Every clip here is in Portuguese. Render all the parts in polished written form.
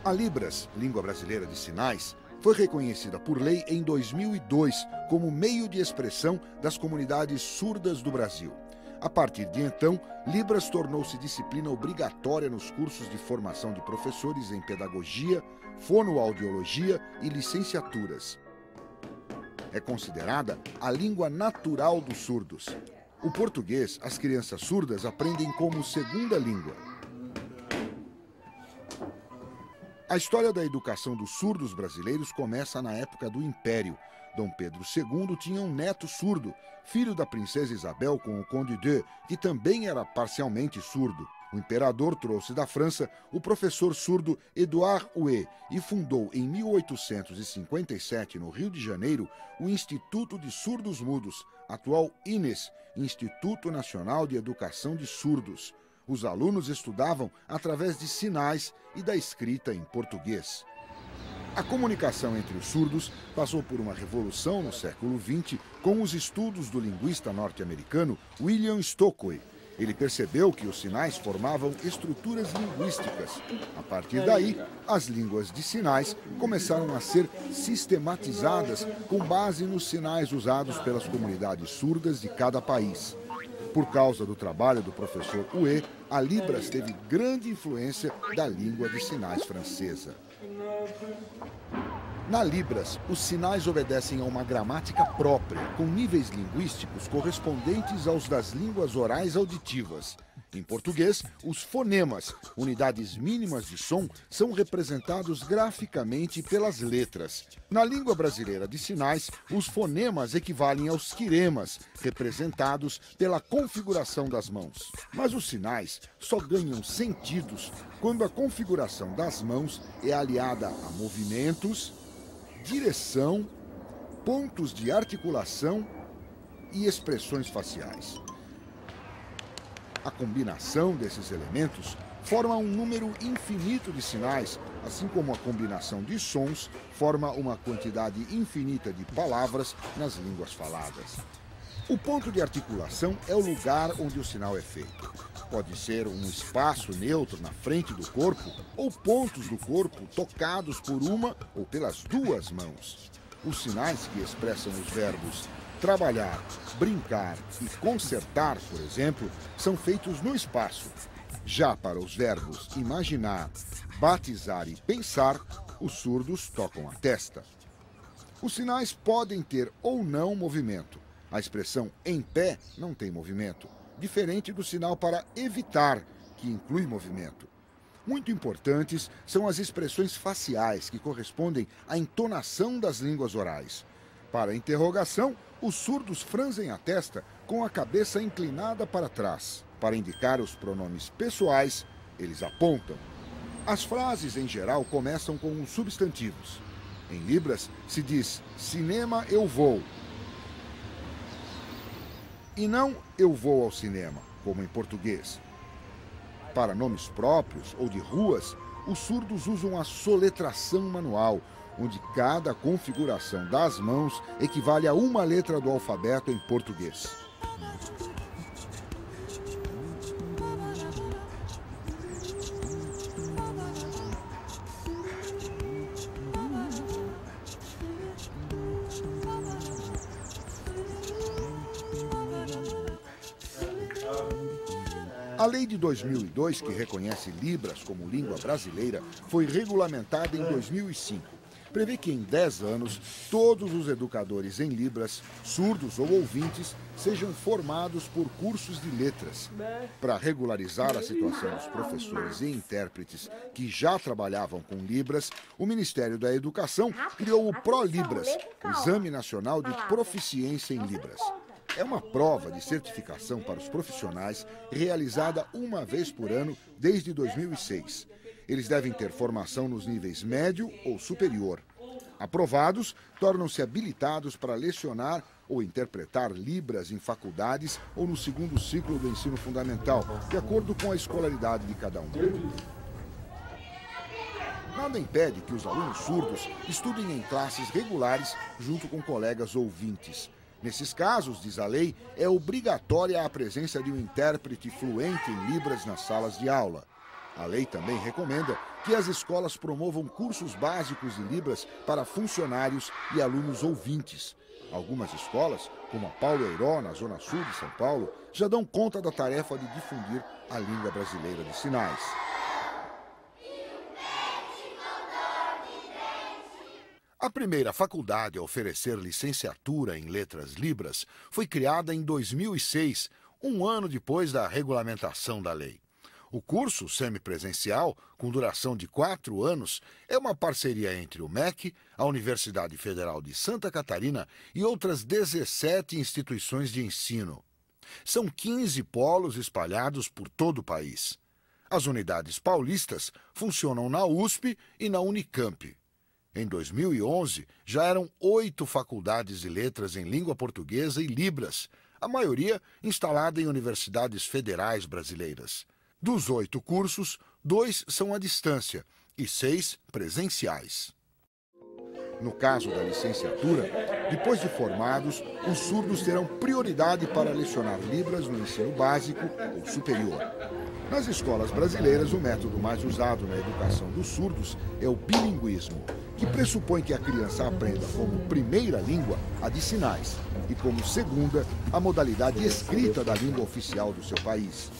A Libras, língua brasileira de sinais, foi reconhecida por lei em 2002 como meio de expressão das comunidades surdas do Brasil. A partir de então, Libras tornou-se disciplina obrigatória nos cursos de formação de professores em pedagogia, fonoaudiologia e licenciaturas. É considerada a língua natural dos surdos. O português, as crianças surdas aprendem como segunda língua. A história da educação dos surdos brasileiros começa na época do Império. Dom Pedro II tinha um neto surdo, filho da princesa Isabel com o Conde de, que também era parcialmente surdo. O imperador trouxe da França o professor surdo Édouard Huet e fundou em 1857, no Rio de Janeiro, o Instituto de Surdos Mudos, atual INES, Instituto Nacional de Educação de Surdos. Os alunos estudavam através de sinais e da escrita em português. A comunicação entre os surdos passou por uma revolução no século XX com os estudos do linguista norte-americano William Stockwell. Ele percebeu que os sinais formavam estruturas linguísticas. A partir daí, as línguas de sinais começaram a ser sistematizadas com base nos sinais usados pelas comunidades surdas de cada país. Por causa do trabalho do professor Huet, a Libras teve grande influência da língua de sinais francesa. Na Libras, os sinais obedecem a uma gramática própria, com níveis linguísticos correspondentes aos das línguas orais auditivas. Em português, os fonemas, unidades mínimas de som, são representados graficamente pelas letras. Na língua brasileira de sinais, os fonemas equivalem aos quiremas, representados pela configuração das mãos. Mas os sinais só ganham sentidos quando a configuração das mãos é aliada a movimentos, direção, pontos de articulação e expressões faciais. A combinação desses elementos forma um número infinito de sinais, assim como a combinação de sons forma uma quantidade infinita de palavras nas línguas faladas. O ponto de articulação é o lugar onde o sinal é feito. Pode ser um espaço neutro na frente do corpo ou pontos do corpo tocados por uma ou pelas duas mãos. Os sinais que expressam os verbos trabalhar, brincar e consertar, por exemplo, são feitos no espaço. Já para os verbos imaginar, batizar e pensar, os surdos tocam a testa. Os sinais podem ter ou não movimento. A expressão em pé não tem movimento, diferente do sinal para evitar, que inclui movimento. Muito importantes são as expressões faciais, que correspondem à entonação das línguas orais. Para a interrogação, os surdos franzem a testa com a cabeça inclinada para trás. Para indicar os pronomes pessoais, eles apontam. As frases, em geral, começam com os substantivos. Em Libras, se diz cinema eu vou. E não eu vou ao cinema, como em português. Para nomes próprios ou de ruas, os surdos usam a soletração manual, onde cada configuração das mãos equivale a uma letra do alfabeto em português. A lei de 2002, que reconhece Libras como língua brasileira, foi regulamentada em 2005. Prevê que em 10 anos, todos os educadores em Libras, surdos ou ouvintes, sejam formados por cursos de letras. Para regularizar a situação dos professores e intérpretes que já trabalhavam com Libras, o Ministério da Educação criou o ProLibras, o Exame Nacional de Proficiência em Libras. É uma prova de certificação para os profissionais realizada uma vez por ano desde 2006. Eles devem ter formação nos níveis médio ou superior. Aprovados, tornam-se habilitados para lecionar ou interpretar Libras em faculdades ou no segundo ciclo do ensino fundamental, de acordo com a escolaridade de cada um. Nada impede que os alunos surdos estudem em classes regulares junto com colegas ouvintes. Nesses casos, diz a lei, é obrigatória a presença de um intérprete fluente em Libras nas salas de aula. A lei também recomenda que as escolas promovam cursos básicos de Libras para funcionários e alunos ouvintes. Algumas escolas, como a Paulo Heiró, na Zona Sul de São Paulo, já dão conta da tarefa de difundir a língua brasileira de sinais. A primeira faculdade a oferecer licenciatura em letras libras foi criada em 2006, um ano depois da regulamentação da lei. O curso semipresencial, com duração de 4 anos, é uma parceria entre o MEC, a Universidade Federal de Santa Catarina e outras 17 instituições de ensino. São 15 polos espalhados por todo o país. As unidades paulistas funcionam na USP e na Unicamp. Em 2011, já eram 8 faculdades de letras em língua portuguesa e Libras, a maioria instalada em universidades federais brasileiras. Dos 8 cursos, 2 são à distância e 6 presenciais. No caso da licenciatura, depois de formados, os surdos terão prioridade para lecionar Libras no ensino básico ou superior. Nas escolas brasileiras, o método mais usado na educação dos surdos é o bilinguismo, que pressupõe que a criança aprenda como primeira língua a de sinais e como segunda a modalidade escrita da língua oficial do seu país.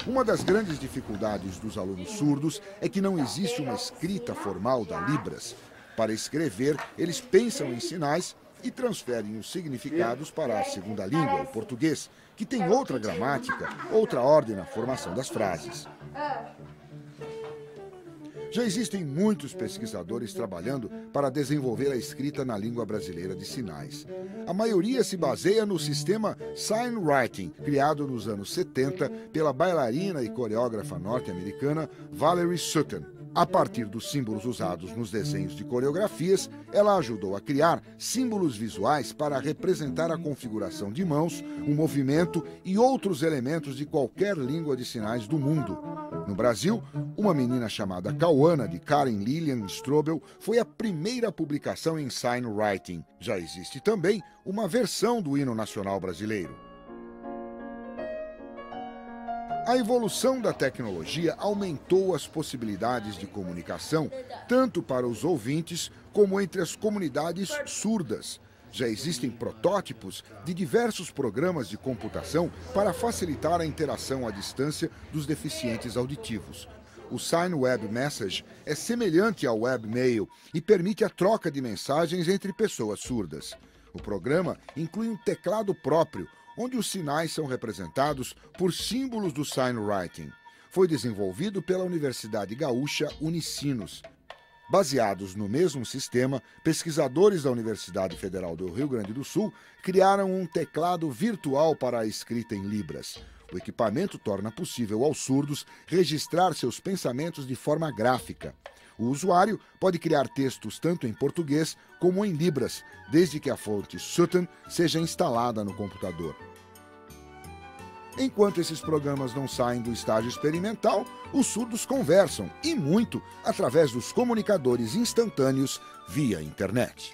Uma das grandes dificuldades dos alunos surdos é que não existe uma escrita formal da Libras. Para escrever, eles pensam em sinais e transferem os significados para a segunda língua, o português, que tem outra gramática, outra ordem na formação das frases. Já existem muitos pesquisadores trabalhando para desenvolver a escrita na língua brasileira de sinais. A maioria se baseia no sistema Sign Writing, criado nos anos 70 pela bailarina e coreógrafa norte-americana Valerie Sutton. A partir dos símbolos usados nos desenhos de coreografias, ela ajudou a criar símbolos visuais para representar a configuração de mãos, o movimento e outros elementos de qualquer língua de sinais do mundo. No Brasil, uma menina chamada Cauana, de Karen Lilian Strobel, foi a primeira publicação em Sign Writing. Já existe também uma versão do hino nacional brasileiro. A evolução da tecnologia aumentou as possibilidades de comunicação, tanto para os ouvintes como entre as comunidades surdas. Já existem protótipos de diversos programas de computação para facilitar a interação à distância dos deficientes auditivos. O Sign Web Message é semelhante ao webmail e permite a troca de mensagens entre pessoas surdas. O programa inclui um teclado próprio, onde os sinais são representados por símbolos do Sign Writing. Foi desenvolvido pela Universidade Gaúcha Unicinos. Baseados no mesmo sistema, pesquisadores da Universidade Federal do Rio Grande do Sul criaram um teclado virtual para a escrita em Libras. O equipamento torna possível aos surdos registrar seus pensamentos de forma gráfica. O usuário pode criar textos tanto em português como em Libras, desde que a fonte Sutton seja instalada no computador. Enquanto esses programas não saem do estágio experimental, os surdos conversam, e muito, através dos comunicadores instantâneos via internet.